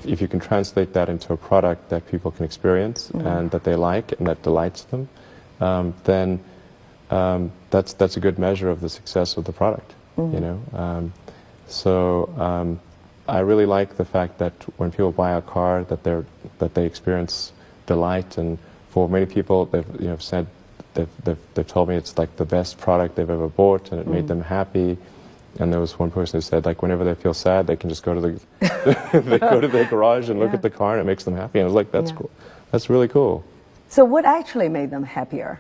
if you can translate that into a product that people can experience and that they like and that delights them, then that's a good measure of the success of the product. You know, so I really like the fact that when people buy a car, that they experience delight, and for many people, they've said they've told me it's like the best product they've ever bought, and it made them happy. And there was one person who said, like, whenever they feel sad, they can just go to they go to their garage and look at the car, and it makes them happy. And I was like, that's cool. That's really cool. So what actually made them happier?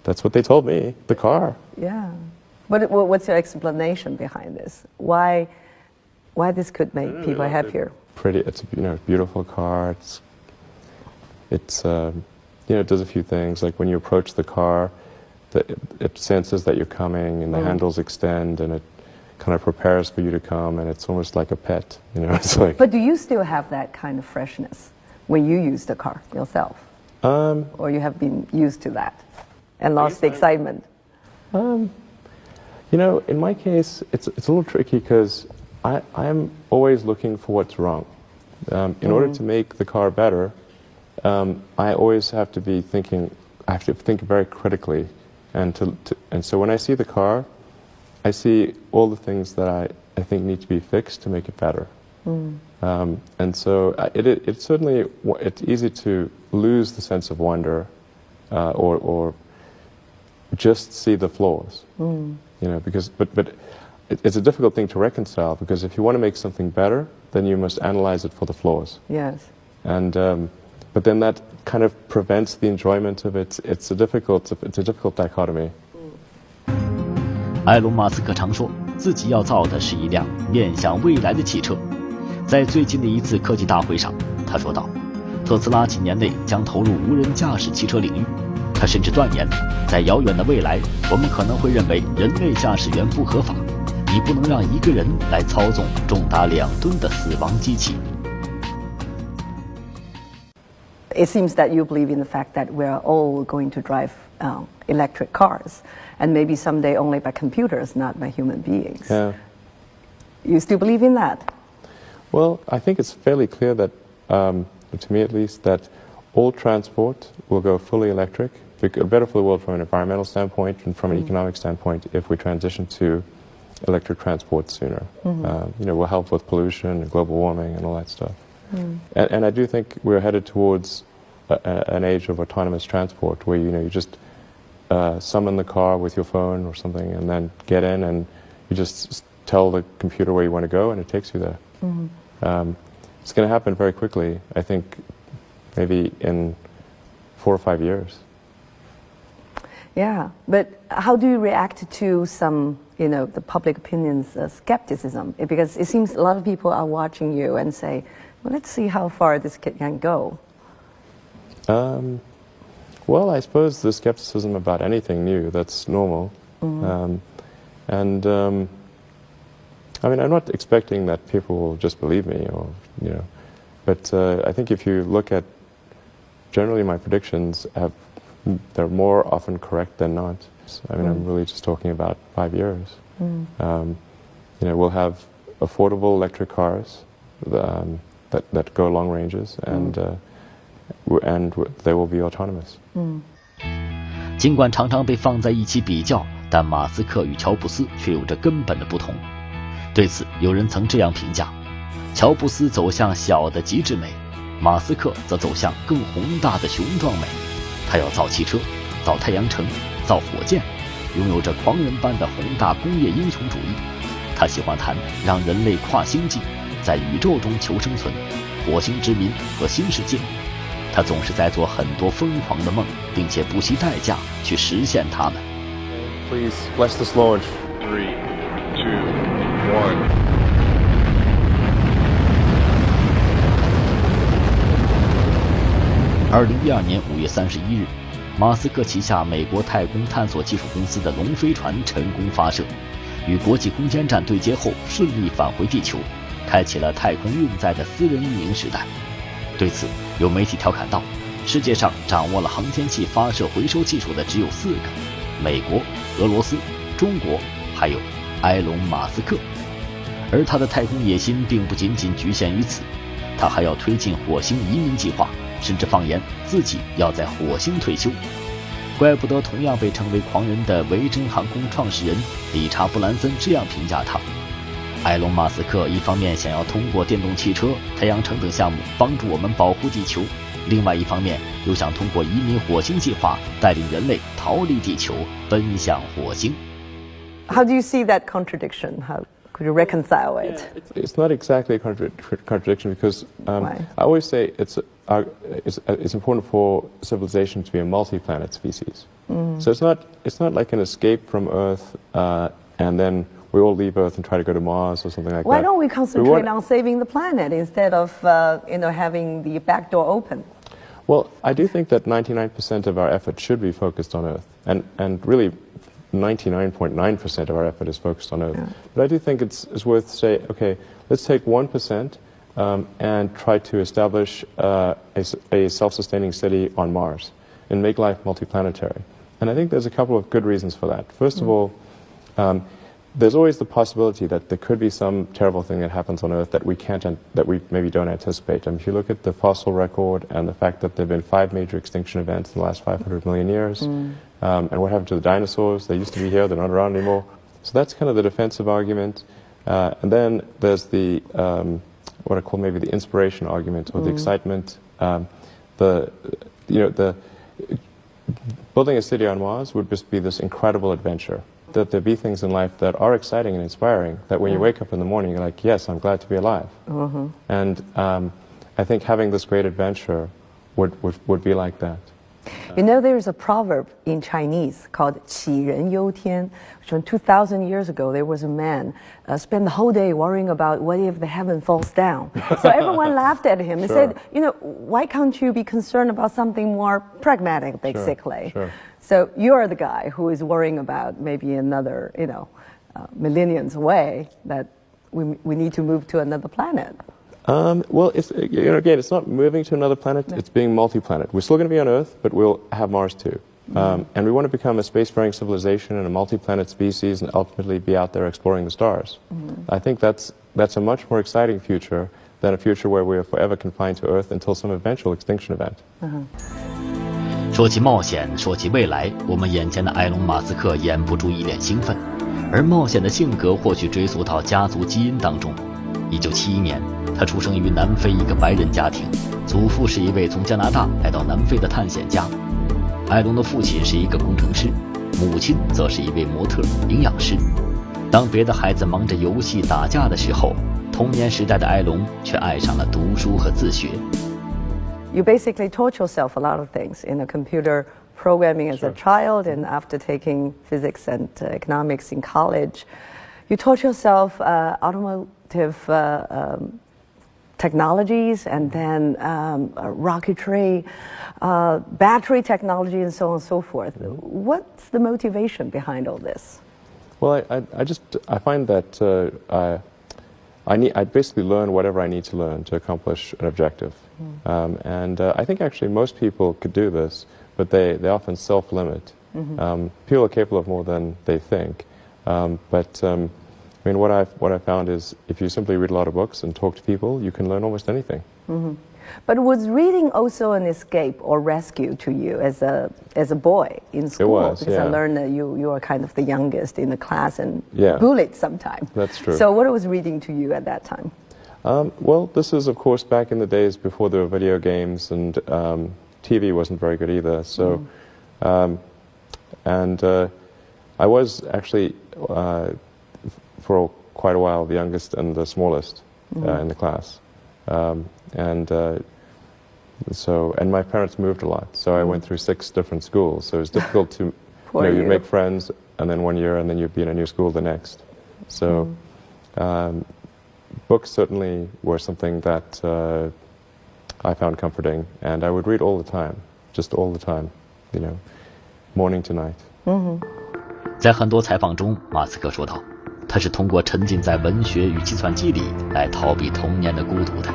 That's what they told me. The car. Yeah. What's your explanation behind this? Why this could make people happier? It's a beautiful car. It's it does a few things. Like when you approach the car, it senses that you're coming, and the handles extend, and it kind of prepares for you to come, and it's almost like a pet. It's like. But do you still have that kind of freshness when you use the car yourself, or you have been used to that and lost the excitement? In my case, it's a little tricky because I'm always looking for what's wrong. In order to make the car better, I always have to be thinking. I have to think very critically, and so when I see the car, I see all the things that I think need to be fixed to make it better. And so it's certainly it's easy to lose the sense of wonder, or just see the flaws. Because but it's a difficult thing to reconcile, because if you want to make something better, then you must analyze it for the flaws. Yes. And but then that kind of prevents the enjoyment of it. It's a difficult dichotomy. 埃隆·马斯克常说自己要造的是一辆面向未来的汽车。在最近的一次科技大会上，他说道，特斯拉几年内将投入无人驾驶汽车领域。他甚至断言，在遥远的未来，我们可能会认为人类驾驶员不合法，你不能让一个人来操纵重达2吨的死亡机器。It seems that you believe in the fact that we're all going to drive electric cars, and maybe someday only by computers, not by human beings. Yeah. You still believe in that? Well, I think it's fairly clear that, to me at least, that all transport will go fully electric. Better for the world from an environmental standpoint and from an economic standpoint if we transition to electric transport sooner. We'll help with pollution and global warming and all that stuff. And I do think we're headed towards an age of autonomous transport where you just summon the car with your phone or something, and then get in, and you just tell the computer where you want to go, and it takes you there. It's going to happen very quickly. I think maybe in 4 or 5 years. Yeah, but how do you react to some, the public opinion's skepticism? Because it seems a lot of people are watching you and say, well, let's see how far this can go. Well, I suppose the skepticism about anything new, that's normal. I mean, I'm not expecting that people will just believe me, but I think if you look at, generally my predictions, they're more often correct than not. I mean, I'm really just talking about 5 years. We'll have affordable electric cars that go long ranges, and they will be autonomous. 尽管常常被放在一起比较，但马斯克与乔布斯却有着根本的不同。对此，有人曾这样评价：乔布斯走向小的极致美，马斯克则走向更宏大的雄壮美。他要造汽车，造太阳城，造火箭，拥有着狂人般的宏大工业英雄主义。他喜欢谈让人类跨星际，在宇宙中求生存，火星殖民和新世界。他总是在做很多疯狂的梦，并且不惜代价去实现它们。Please bless this launch. 3, 2, 1. 2012年5月31日，马斯克旗下美国太空探索技术公司的龙飞船成功发射，与国际空间站对接后顺利返回地球，开启了太空运载的私人运营时代。对此，有媒体调侃道：“世界上掌握了航天器发射回收技术的只有4个，美国、俄罗斯、中国，还有埃隆·马斯克。”而他的太空野心并不仅仅局限于此。他还要推进火星移民计划，甚至放言自己要在火星退休。怪不得同样被称为狂人的维珍航空创始人理查·布兰森这样评价他：埃隆·马斯克一方面想要通过电动汽车、太阳城等项目帮助我们保护地球，另外一方面又想通过移民火星计划带领人类逃离地球，奔向火星。How do you see that contradiction? How could you reconcile it? It's not exactly a contradiction because Why? I always say it's important for civilization to be a multi-planet species. So it's not like an escape from Earth and then we all leave Earth and try to go to Mars or something like that. Why don't we concentrate on saving the planet instead of having the back door open? Well, I do think that 99% of our effort should be focused on Earth, and really 99.9% of our effort is focused on Earth. Yeah. But I do think it's worth saying, okay, let's take 1% and try to establish a self-sustaining city on Mars and make life multiplanetary. And I think there's a couple of good reasons for that. First of all, there's always the possibility that there could be some terrible thing that happens on Earth that we maybe don't anticipate. If you look at the fossil record and the fact that there have been 5 major extinction events in the last 500 million years, and what happened to the dinosaurs? They used to be here, they're not around anymore. So that's kind of the defensive argument. And then there's the what I call maybe the inspiration argument or the excitement. Building a city on Mars would just be this incredible adventure. That there be things in life that are exciting and inspiring, that when you wake up in the morning, you're like, yes, I'm glad to be alive. And I think having this great adventure would be like that. There's a proverb in Chinese called 杞人忧天. From 2,000 years ago, there was a man spent the whole day worrying about what if the heaven falls down. So everyone laughed at him and said, why can't you be concerned about something more pragmatic, basically? Sure. So you're the guy who is worrying about maybe another, millenniums away that we need to move to another planet. Well, again, it's not moving to another planet, it's being multi-planet. We're still going to be on Earth, but we'll have Mars too. And we want to become a spacefaring civilization and a multi-planet species and ultimately be out there exploring the stars. I think that's a much more exciting future than a future where we are forever confined to Earth until some eventual extinction event. 说起冒险，说起未来，我们眼前的埃隆·马斯克掩不住一脸兴奋，而冒险的性格或许追溯到家族基因当中。1971年，他出生于南非一个白人家庭，祖父是一位从加拿大来到南非的探险家。埃隆的父亲是一个工程师，母亲则是一位模特、营养师。当别的孩子忙着游戏、打架的时候，童年时代的埃隆却爱上了读书和自学。You basically taught yourself a lot of things in computer programming as a child, and after taking physics and economics in college, you taught yourself automotive technologies, and then rocketry, battery technology, and so on and so forth. What's the motivation behind all this? Well, I find that I basically learn whatever I need to learn to accomplish an objective. And I think actually most people could do this, but they often self-limit. People are capable of more than they think. But what I've found is if you simply read a lot of books and talk to people, you can learn almost anything. But was reading also an escape or rescue to you as a boy in school? It was, because I learned that you were kind of the youngest in the class and bullied sometimes. That's true. So what was reading to you at that time? Well, this is, of course, back in the days before there were video games, and TV wasn't very good either. So, I was actually, for quite a while, the youngest and the smallest in the class. And my parents moved a lot, so I went through 6 different schools. So it was difficult to, you'd make friends, and then 1 year, and then you'd be in a new school the next. So, books certainly were something that I found comforting, and I would read all the time, just all the time, morning to night. 在很多采访中，马斯克说道，他是通过沉浸在文学与计算机里来逃避童年的孤独的。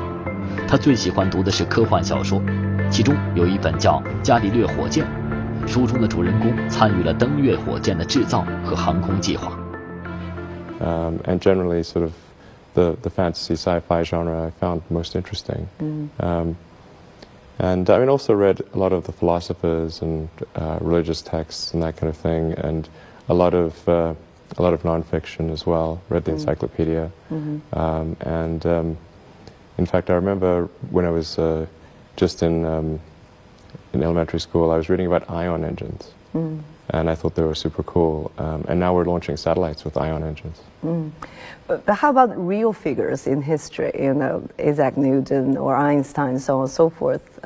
他最喜欢读的是科幻小说，其中有一本叫《伽利略火箭》，书中的主人公参与了登月火箭的制造和航空计划。And generally sort of the fantasy sci-fi genre I found most interesting. And I mean, also read a lot of the philosophers and religious texts and that kind of thing, and a lot of nonfiction as well. Read the encyclopedia, and in fact, I remember when I was just in elementary school, I was reading about ion engines, and I thought they were super cool. And now we're launching satellites with ion engines. But how about real figures in history, you know, Isaac Newton or Einstein, so on and so forth?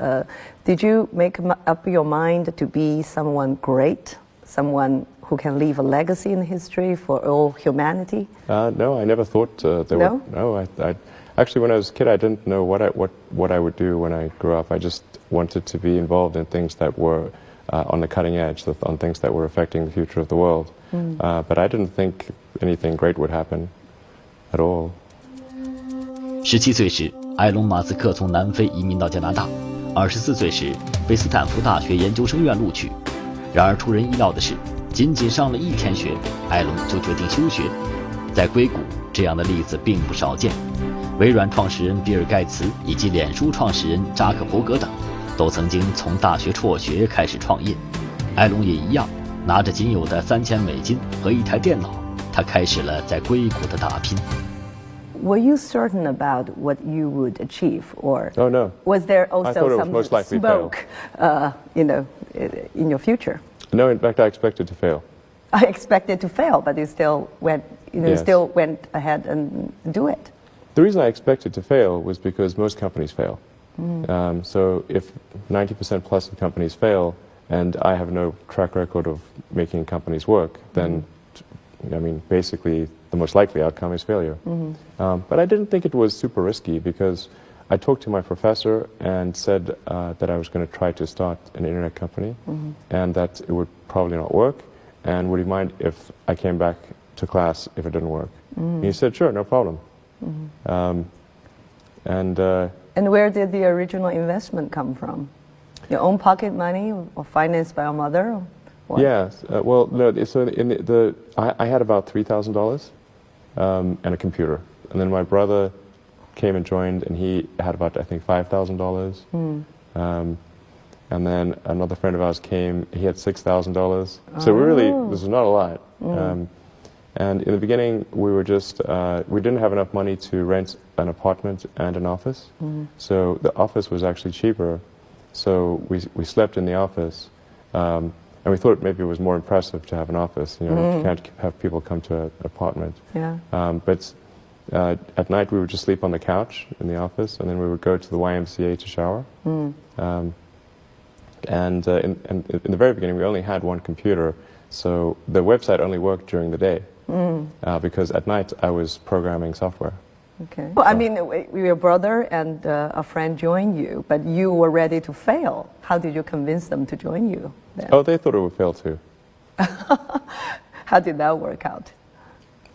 Did you make up your mind to be someone great, someone who can leave a legacy in history for all humanity? No, I never thought they No? would. No, I actually, when I was a kid, I didn't know what I would do when I grew up. I just wanted to be involved in things that were on the cutting edge, on things that were affecting the future of the world. But I didn't think anything great would happen at all. 17岁时，埃隆·马斯克从南非移民到加拿大。24岁时，被斯坦福大学研究生院录取。然而出人意料的是，仅仅上了1天学，埃隆就决定休学。在硅谷，这样的例子并不少见。微软创始人比尔·盖茨以及脸书创始人扎克伯格等，都曾经从大学辍学开始创业。埃隆也一样，拿着仅有的$3000和1台电脑，他开始了在硅谷的打拼。Were you certain about what you would achieve, or Oh no. was there I thought also it was some most likely fail. smoke, you know, in your future? No, in fact, I expected to fail. I expected to fail, but you still went, you know, Yes. still went ahead and do it. The reason I expected to fail was because most companies fail. So if 90% plus of companies fail, and I have no track record of making companies work, then, I mean, basically the most likely outcome is failure. But I didn't think it was super risky because I talked to my professor and said that I was going to try to start an internet company and that it would probably not work, and would he mind if I came back to class if it didn't work? And he said, sure, no problem. And where did the original investment come from? Your own pocket money, or financed by your mother? Or what? Yes. Well, no. So I had about $3,000 and a computer, and then my brother came and joined, and he had about, I think, $5,000. And then another friend of ours came. He had $6,000. So really, this was not a lot. And in the beginning, we were just we didn't have enough money to rent an apartment and an office. So the office was actually cheaper. So we slept in the office. And we thought maybe it was more impressive to have an office. You know, you can't have people come to an apartment. Yeah. But at night we would just sleep on the couch in the office, and then we would go to the YMCA to shower. And in the very beginning, we only had one computer, so the website only worked during the day because at night I was programming software. Okay. Well, I mean, your brother and a friend joined you, but you were ready to fail. How did you convince them to join you then? Oh, they thought it would fail too. How did that work out?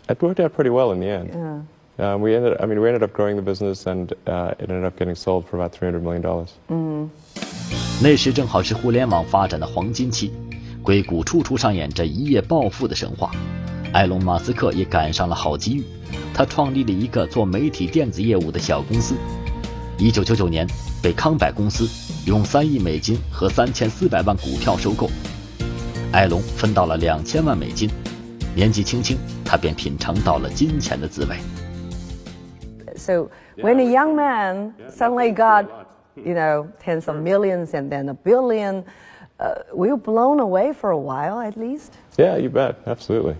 It worked out pretty well in the end. Yeah. We ended up growing the business, and it ended up getting sold for about $300 million. 那时正好是互联网发展的黄金期，硅谷处处上演着一夜暴富的神话。埃隆·马斯克也赶上了好机遇，他创立了一个做媒体电子业务的小公司。1999年被康柏公司用$3亿和3400万股票收购，埃隆分到了$2000万。年纪轻轻，他便品尝到了金钱的滋味。So when a young man suddenly got, you know, tens of millions and then $1 billion, were you blown away for a while at least? Yeah, you bet. Absolutely.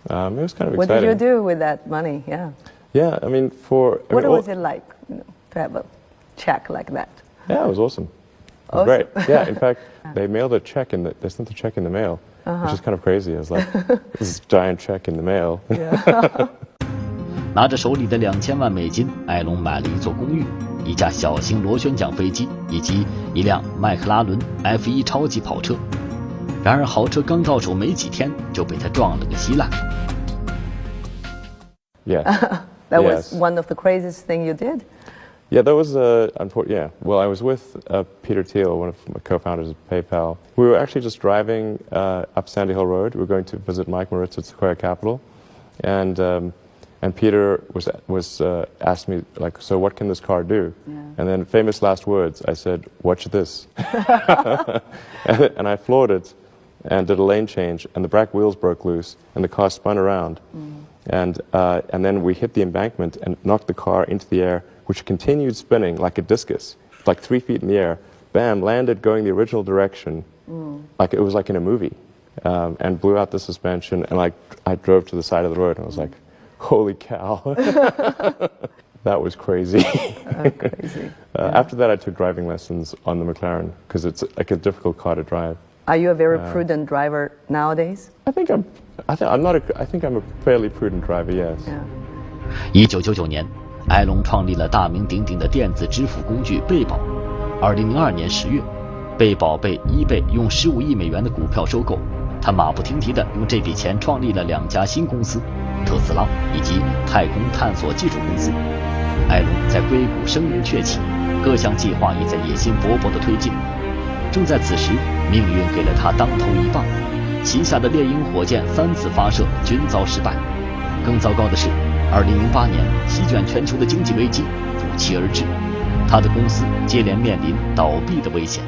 It was kind of What exciting. did you do with that money? Yeah. Yeah, I mean, What was it like, you know, to have a check like that? Yeah, it was awesome. It was Awesome. great. Yeah, in fact, they mailed a check they sent the check in the mail, which is kind of crazy. It was like this giant check in the mail. Yeah. 拿着手里的$2000万，埃隆买了一座公寓、一架小型螺旋桨飞机以及一辆麦克拉伦 F1 超级跑车。然而豪车刚到手没几天，就被他撞了个稀烂。Yeah. That Yes. was one of the craziest things you did? Yeah, that was yeah. Well, I was with Peter Thiel, one of my co-founders of PayPal. We were actually just driving up Sandy Hill Road. We were going to visit Mike Moritz at Sequoia Capital, and And Peter was asked me, like, so what can this car do? Yeah. And then famous last words, I said, watch this. and I floored it and did a lane change, and the back wheels broke loose, and the car spun around. And then we hit the embankment and knocked the car into the air, which continued spinning like a discus, like 3 feet in the air. Bam, landed going the original direction, like it was like in a movie, and blew out the suspension, and like I drove to the side of the road, and I was like, holy cow. That was crazy. Crazy. After that, I took driving lessons on the McLaren, because it's like a difficult car to drive. Are you a very prudent driver nowadays? I think I'm a fairly prudent driver, yes. Yeah. 1999年，埃隆创立了大名鼎鼎的电子支付工具贝宝。2002年10月，贝宝被eBay用15亿美元的股票收购。他马不停蹄地用这笔钱创立了2家新公司，特斯拉以及太空探索技术公司。埃隆在硅谷声名鹊起，各项计划也在野心勃勃地推进。正在此时，命运给了他当头一棒，旗下的猎鹰火箭3次发射均遭失败。更糟糕的是，2008年席卷全球的经济危机如期而至，他的公司接连面临倒闭的危险。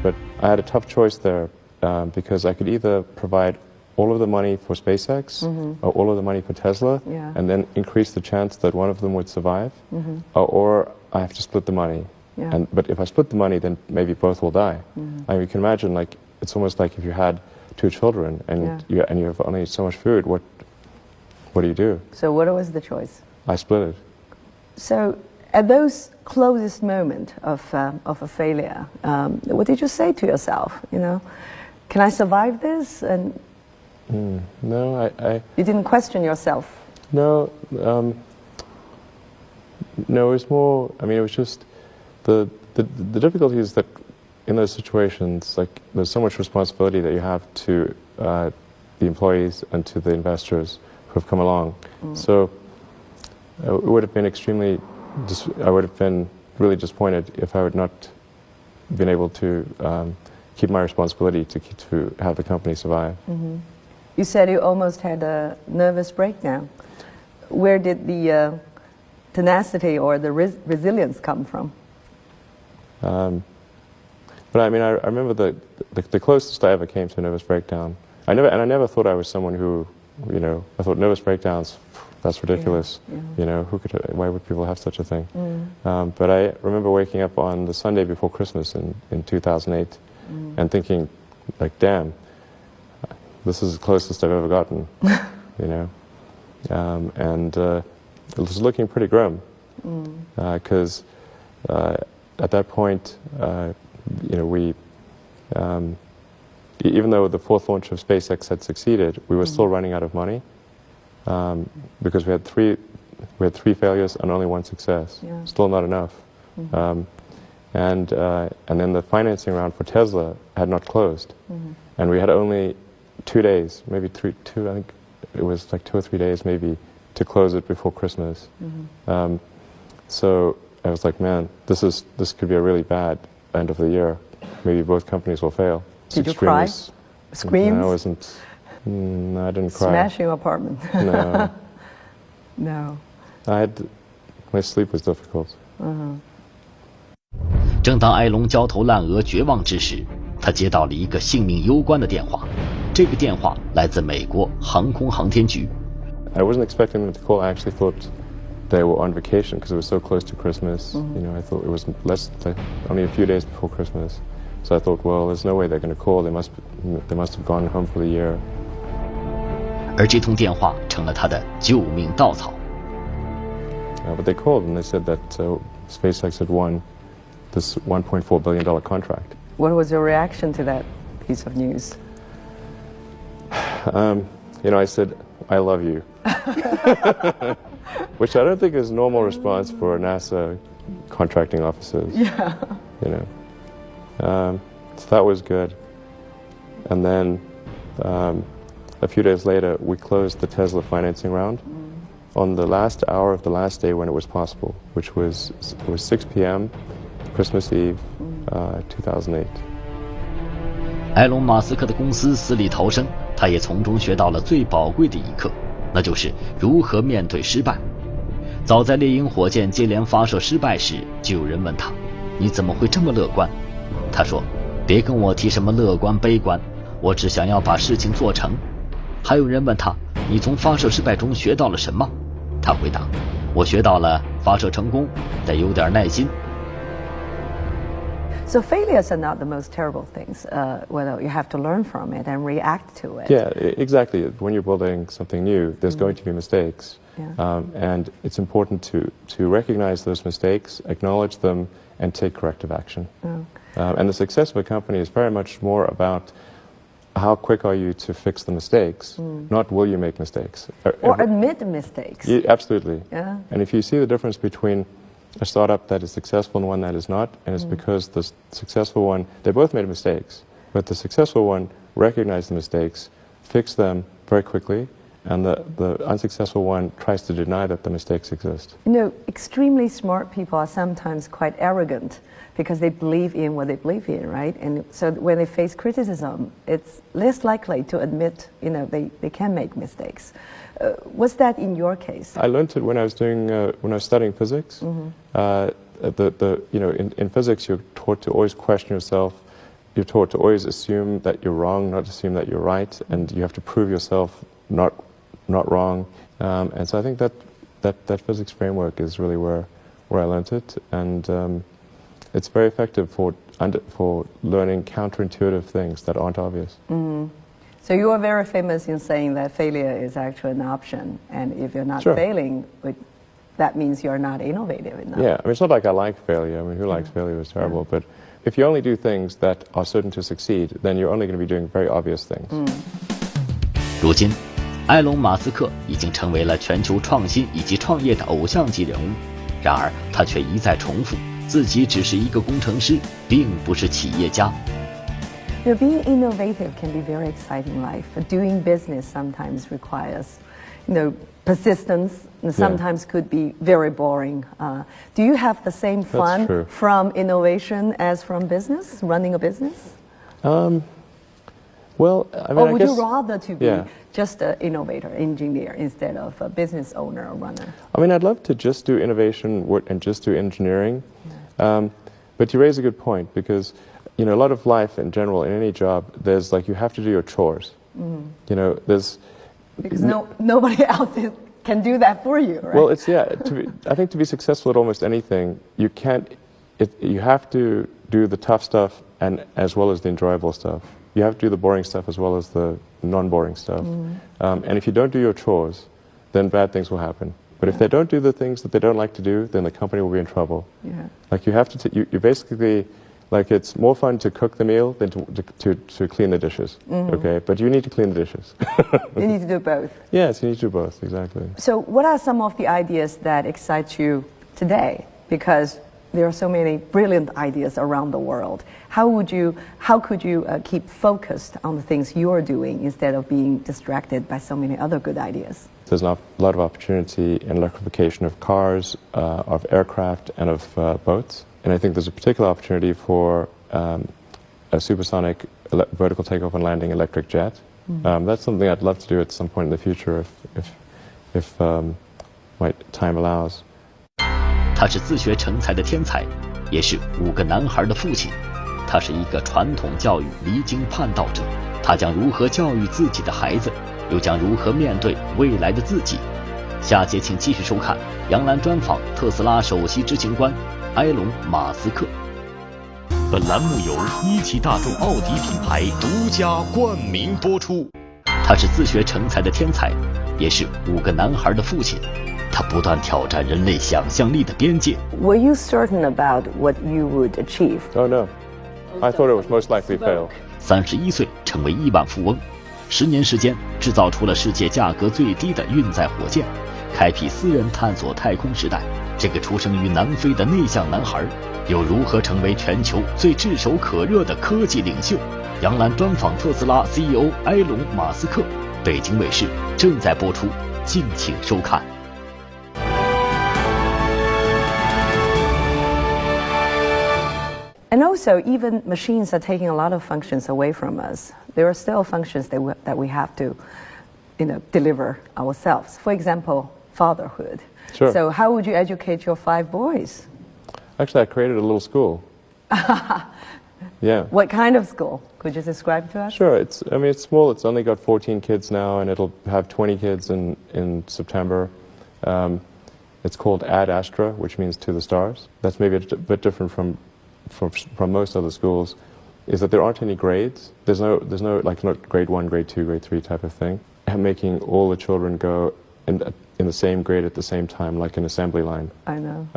But I had a tough choice there, because I could either provide all of the money for SpaceX or all of the money for Tesla, and then increase the chance that one of them would survive, or I have to split the money. Yeah. But if I split the money, then maybe both will die. I mean, you can imagine, like, it's almost like if you had 2 children and you have only so much food, what do you do? So what was the choice? I split it. So at those closest moment of a failure, what did you say to yourself? You know, can I survive this? And no, you didn't question yourself. No, no, it was more. I mean, it was just the difficulty is that in those situations, like, there's so much responsibility that you have to the employees and to the investors who have come along. So it would have been I would have been really disappointed if I had not been able to keep my responsibility to have the company survive. You said you almost had a nervous breakdown. Where did the tenacity or the resilience come from? But I mean, I remember the closest I ever came to a nervous breakdown. I never thought I was someone who, you know, I thought nervous breakdowns, that's ridiculous. You know, why would people have such a thing? But I remember waking up on the Sunday before Christmas in 2008 and thinking, like, damn, this is the closest I've ever gotten, you know. And it was looking pretty grim, because at that point, you know, we, even though the 4th launch of SpaceX had succeeded, we were still running out of money, because we had three failures and only 1 success. Still not enough. And then the financing round for Tesla had not closed, and we had only 2 days, maybe two. I think it was like 2 or 3 days, maybe, to close it before Christmas. So I was like, man, this could be a really bad end of the year. Maybe both companies will fail. Did you cry? Screams? No, I wasn't. No, I didn't cry. Smash your apartment? No. No. My sleep was difficult. 正当埃隆焦头烂额、绝望之时，他接到了一个性命攸关的电话。这个电话来自美国航空航天局。I wasn't expecting them to call. I actually thought they were on vacation because it was so close to Christmas. You know, I thought it was only a few days before Christmas. So I thought, well, there's no way they're going to call. They must have gone home for the year. 而这通电话成了他的救命稻草。But they called and they said that SpaceX had won this $1.4 billion contract. What was your reaction to that piece of news? You know, I said, I love you. Which I don't think is a normal response for NASA contracting officers. Yeah. You know. So that was good. And then a few days later, we closed the Tesla financing round on the last hour of the last day when it was possible, which was 6 p.m. Christmas Eve, 2008. 埃隆·马斯克的公司死里逃生，他也从中学到了最宝贵的一课：那就是如何面对失败。早在猎鹰火箭接连发射失败时，就有人问他：“你怎么会这么乐观？”他说：“别跟我提什么乐观悲观，我只想要把事情做成。”还有人问他：“你从发射失败中学到了什么？”他回答：“我学到了发射成功得有点耐心。” So failures are not the most terrible things. Well, you have to learn from it and react to it. Yeah, exactly. When you're building something new, there's going to be mistakes. Yeah. And it's important to recognize those mistakes, acknowledge them, and take corrective action. And the success of a company is very much more about how quick are you to fix the mistakes, not will you make mistakes. Or admit mistakes. Absolutely. Yeah. And if you see the difference between a startup that is successful and one that is not, and it's because the successful one, they both made mistakes, but the successful one recognized the mistakes, fixed them very quickly, and the unsuccessful one tries to deny that the mistakes exist. You know, extremely smart people are sometimes quite arrogant because they believe in what they believe in, right? And so when they face criticism, it's less likely to admit, they can make mistakes. Was that in your case? I learned it when I was studying physics. In physics, you're taught to always question yourself. You're taught to always assume that you're wrong, not assume that you're right, and you have to prove yourself not wrong. And so I think that physics framework is really where I learned it, and it's very effective for learning counterintuitive things that aren't obvious. So you are very famous in saying that failure is actually an option, and if you're not Sure. failing, that means you're not innovative enough. Yeah, I mean, it's not like I like failure. I mean, who likes failure is terrible. But if you only do things that are certain to succeed, then you're only going to be doing very obvious things. 如今，埃隆·马斯克已经成为了全球创新以及创业的偶像级人物。然而，他却一再重复自己只是一个工程师，并不是企业家。Being innovative can be very exciting in life. But doing business sometimes requires, persistence, and sometimes could be very boring. Do you have the same fun true. from innovation as from business, running a business? Well, I mean, Or I would guess, you rather to be yeah. just an innovator, engineer, instead of a business owner or runner? I mean, I'd love to just do innovation and just do engineering. But you raise a good point because, a lot of life in general, in any job, there's you have to do your chores. There's... Because nobody else can do that for you, right? Well, I think to be successful at almost anything, you have to do the tough stuff and as well as the enjoyable stuff. You have to do the boring stuff as well as the non-boring stuff. And if you don't do your chores, then bad things will happen. But if they don't do the things that they don't like to do, then the company will be in trouble. Yeah. You have to, you basically, it's more fun to cook the meal than to clean the dishes, okay? But you need to clean the dishes. You need to do both. Yes, you need to do both, exactly. So what are some of the ideas that excite you today? Because there are so many brilliant ideas around the world. How could you keep focused on the things you're doing instead of being distracted by so many other good ideas? There's a lot of opportunity in electrification of cars, of aircraft, and of boats. And I think there's a particular opportunity for a supersonic vertical takeoff and landing electric jet. That's something I'd love to do at some point in the future if my time allows. 他是自学成才的天才，也是5个男孩的父亲。他是一个传统教育离经叛道者。他将如何教育自己的孩子，又将如何面对未来的自己？下节请继续收看杨澜专访特斯拉首席执行官埃隆·马斯克。本栏目由一汽大众奥迪品牌独家冠名播出。他是自学成才的天才，也是5个男孩的父亲。他不断挑战人类想象力的边界。Were you certain about what you would achieve? Oh no, I thought it was most likely fail. 31岁成为亿万富翁，10年时间制造出了世界价格最低的运载火箭，开辟私人探索太空时代。这个出生于南非的内向男孩，又如何成为全球最炙手可热的科技领袖？杨澜专访特斯拉 CEO 埃隆·马斯克，北京卫视正在播出，敬请收看。And also, even machines are taking a lot of functions away from us. There are still functions that we have to, deliver ourselves. For example, fatherhood. Sure. So how would you educate your 5 boys? Actually, I created a little school. Yeah. What kind of school? Could you describe to us? Sure. It's small. It's only got 14 kids now, and it'll have 20 kids in September. It's called Ad Astra, which means to the stars. That's maybe a bit different from most other schools, is that there aren't any grades. There's no like not grade 1, grade 2, grade 3 type of thing. And making all the children go in the same grade at the same time, like an assembly line. I know.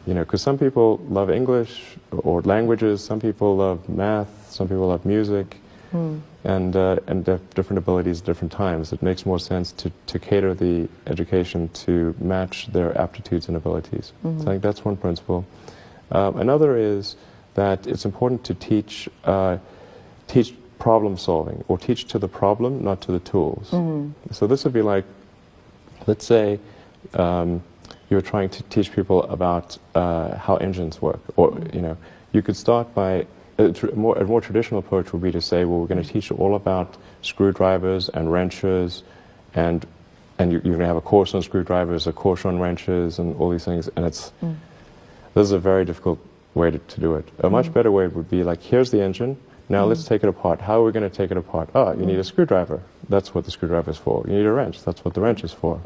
Because some people love English or languages, some people love math, some people love music, and they have different abilities at different times. It makes more sense to cater the education to match their aptitudes and abilities. So I think that's one principle. Another is that it's important to teach problem solving, or teach to the problem, not to the tools. So this would be like, let's say you're trying to teach people about how engines work, or you could start by a more traditional approach would be to say, well, we're going to teach you all about screwdrivers and wrenches, and you're going to have a course on screwdrivers, a course on wrenches, and all these things. And this is a very difficult way to do it. A much better way would be like, here's the engine. Now let's take it apart. How are we going to take it apart? Oh, you need a screwdriver. That's what the screwdriver is for. You need a wrench. That's what the wrench is for.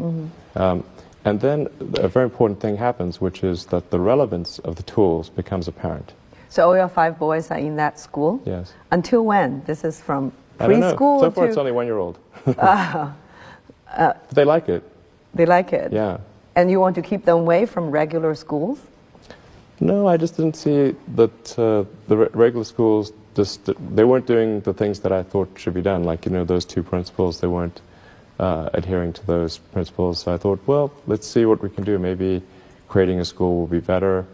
And then a very important thing happens, which is that the relevance of the tools becomes apparent. So all your 5 boys are in that school? Yes. Until when? This is from I don't know. preschool So far, to... it's only 1-year-old. They like it. They like it? Yeah. And you want to keep them away from regular schools? No, I just didn't see that the regular schools, they weren't doing the things that I thought should be done. Like, those 2 principles, they weren't adhering to those principles. So I thought, well, let's see what we can do. Maybe creating a school will be better.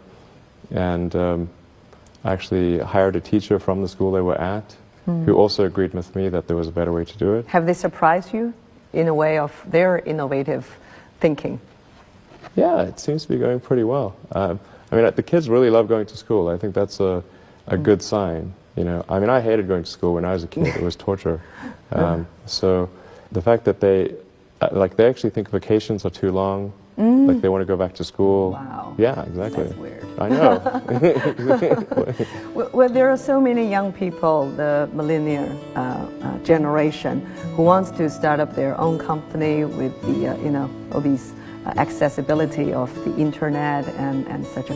And I actually hired a teacher from the school they were at, who also agreed with me that there was a better way to do it. Have they surprised you in a way of their innovative thinking? Yeah, it seems to be going pretty well. The kids really love going to school. I think that's a good sign. I hated going to school when I was a kid. It was torture. So the fact that they actually think vacations are too long, like they want to go back to school. Wow. Yeah, exactly. That's weird. I know. Well, there are so many young people, the millennial generation, who wants to start up their own company with the, all these accessibility of the internet and such a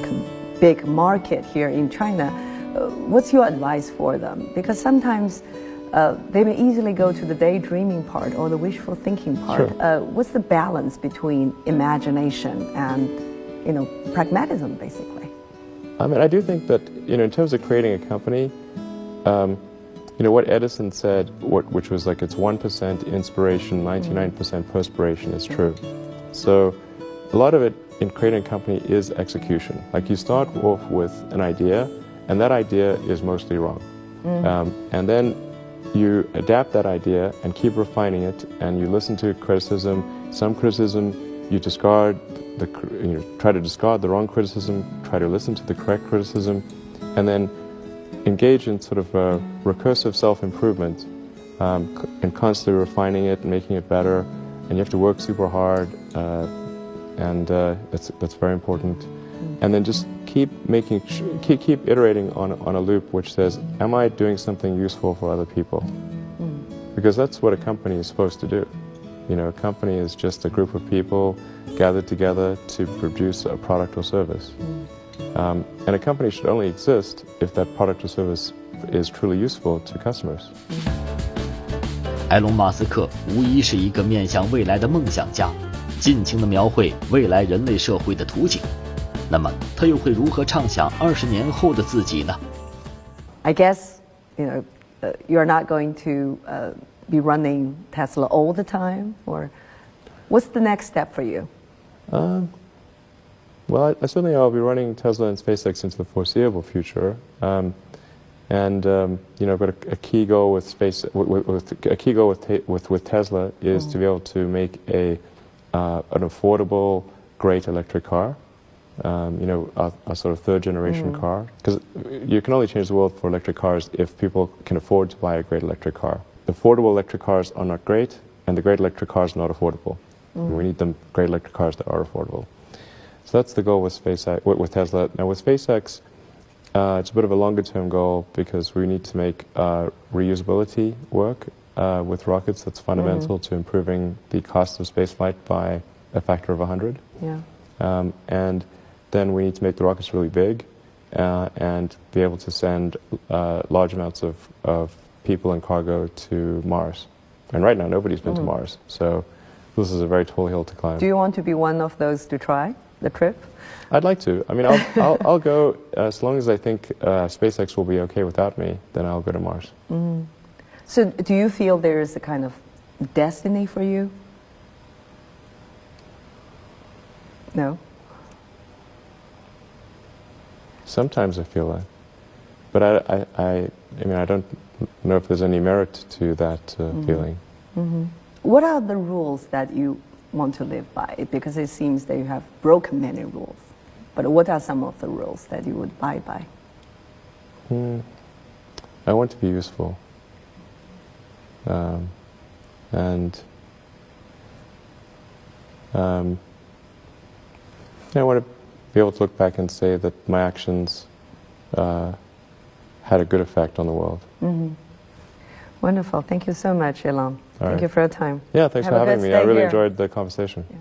big market here in China. What's your advice for them? Because sometimes they may easily go to the daydreaming part or the wishful thinking part. Sure. What's the balance between imagination and, pragmatism, basically? I do think that, in terms of creating a company, what Edison said, which was like it's 1% inspiration, 99% perspiration, is true. So a lot of it in creating a company is execution. Like, you start off with an idea, and that idea is mostly wrong. And then you adapt that idea and keep refining it, and you listen to criticism. Some criticism you discard, try to discard the wrong criticism, try to listen to the correct criticism, and then engage in sort of recursive self-improvement and constantly refining it and making it better. And you have to work super hard, and that's very important. And then just keep iterating on a loop which says, am I doing something useful for other people? Because that's what a company is supposed to do. A company is just a group of people gathered together to produce a product or service. And a company should only exist if that product or service is truly useful to customers. 埃隆·马斯克无疑是一个面向未来的梦想家，尽情地描绘未来人类社会的图景。那么，他又会如何畅想20年后的自己呢？ I guess, you're not going to be running Tesla all the time, or what's the next step for you? Well, certainly I'll be running Tesla and SpaceX into the foreseeable future. I've got a key goal with with Tesla is to be able to make an affordable, great electric car. A sort of 3rd-generation car, because you can only change the world for electric cars if people can afford to buy a great electric car. Affordable electric cars are not great, and the great electric cars are not affordable. We need them great electric cars that are affordable. So that's the goal with SpaceX, with Tesla. Now with SpaceX, it's a bit of a longer-term goal because we need to make reusability work with rockets. That's fundamental to improving the cost of spaceflight by a factor of 100. Yeah. And then we need to make the rockets really big and be able to send large amounts of people and cargo to Mars. And right now, nobody's been to Mars. So this is a very tall hill to climb. Do you want to be one of those to try the trip? I'd like to. I mean, I'll go as long as I think SpaceX will be okay without me. Then I'll go to Mars. So, do you feel there is a kind of destiny for you? No. Sometimes I feel that, but I mean, I don't know if there's any merit to that feeling. What are the rules that you want to live by? Because it seems that you have broken many rules. But what are some of the rules that you would abide by? I want to be useful. And I want to be able to look back and say that my actions had a good effect on the world. Wonderful. Thank you so much, Elon. Thank you for your time. Yeah, thanks Have for a having good me. I stay really here. enjoyed the conversation. Yeah.